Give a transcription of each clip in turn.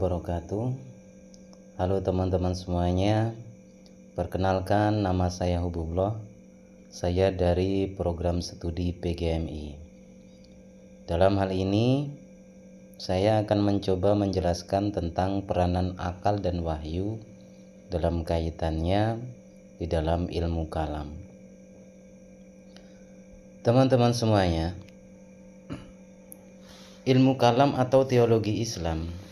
wabarakatuh. Halo teman-teman semuanya. Perkenalkan, nama saya Hububullah. Saya dari program studi PGMI. Dalam hal ini saya akan mencoba menjelaskan tentang peranan akal dan wahyu dalam kaitannya di dalam ilmu kalam. Teman-teman semuanya, ilmu kalam atau teologi Islam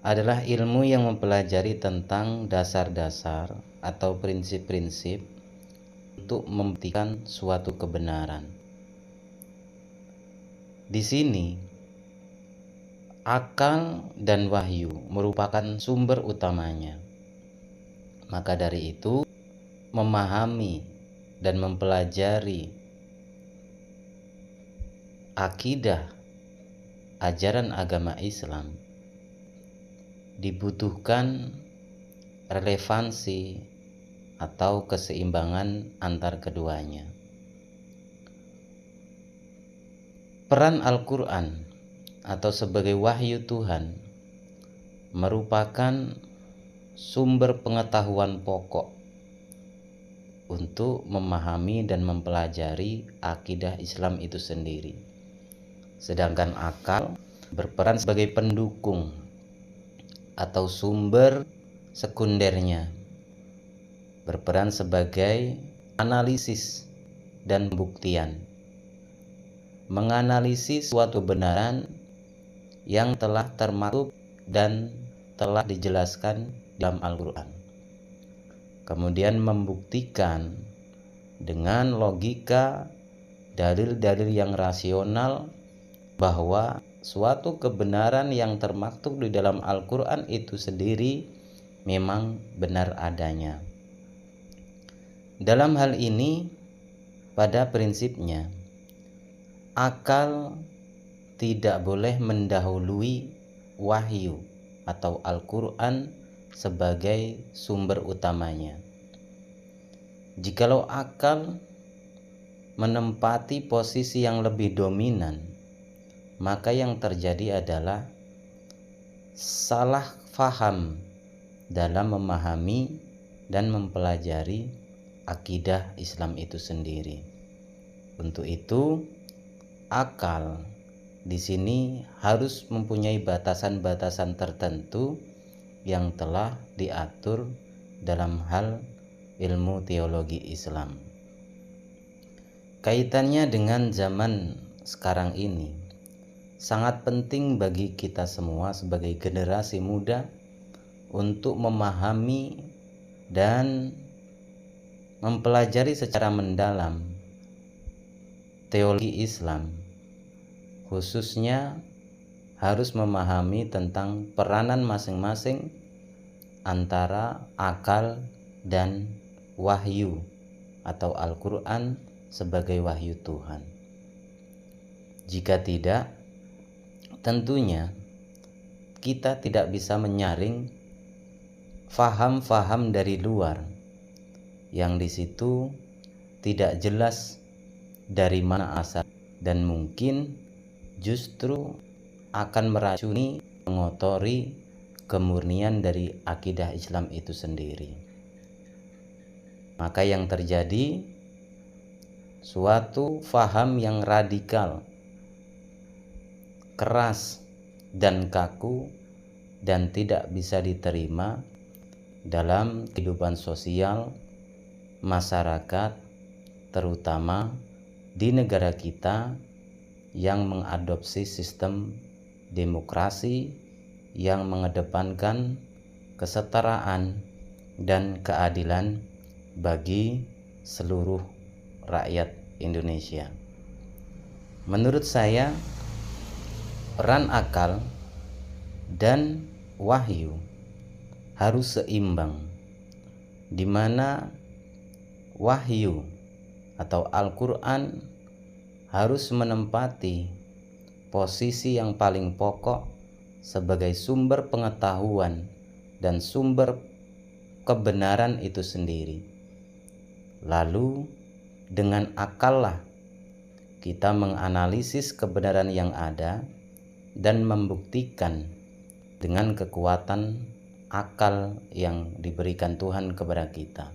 adalah ilmu yang mempelajari tentang dasar-dasar atau prinsip-prinsip untuk membuktikan suatu kebenaran. Di sini, akal dan wahyu merupakan sumber utamanya. Maka dari itu, memahami dan mempelajari akidah ajaran agama Islam dibutuhkan relevansi atau keseimbangan antar keduanya. Peran Al-Quran atau sebagai wahyu Tuhan merupakan sumber pengetahuan pokok untuk memahami dan mempelajari akidah Islam itu sendiri. Sedangkan akal berperan sebagai pendukung atau sumber sekundernya, berperan sebagai analisis dan pembuktian, menganalisis suatu kebenaran yang telah termaktub dan telah dijelaskan dalam Al-Quran, kemudian membuktikan dengan logika dalil-dalil yang rasional bahwa suatu kebenaran yang termaktub di dalam Al-Quran itu sendiri memang benar adanya. Dalam hal ini, pada prinsipnya, akal tidak boleh mendahului wahyu atau Al-Quran sebagai sumber utamanya. Jikalau akal menempati posisi yang lebih dominan, maka yang terjadi adalah salah faham dalam memahami dan mempelajari akidah Islam itu sendiri. Untuk itu, akal di sini harus mempunyai batasan-batasan tertentu yang telah diatur dalam hal ilmu teologi Islam. Kaitannya dengan zaman sekarang ini sangat penting bagi kita semua sebagai generasi muda untuk memahami dan mempelajari secara mendalam teologi Islam, khususnya harus memahami tentang peranan masing-masing antara akal dan wahyu atau Al-Quran sebagai wahyu Tuhan. Jika tidak, tentunya kita tidak bisa menyaring faham-faham dari luar yang di situ tidak jelas dari mana asal dan mungkin justru akan meracuni, mengotori kemurnian dari akidah Islam itu sendiri. Maka yang terjadi suatu faham yang radikal, keras dan kaku dan tidak bisa diterima dalam kehidupan sosial masyarakat, terutama di negara kita yang mengadopsi sistem demokrasi yang mengedepankan kesetaraan dan keadilan bagi seluruh rakyat Indonesia. Menurut saya, peran akal dan wahyu harus seimbang, di mana wahyu atau Al-Quran harus menempati posisi yang paling pokok sebagai sumber pengetahuan dan sumber kebenaran itu sendiri. Lalu dengan akallah kita menganalisis kebenaran yang ada dan membuktikan dengan kekuatan akal yang diberikan Tuhan kepada kita.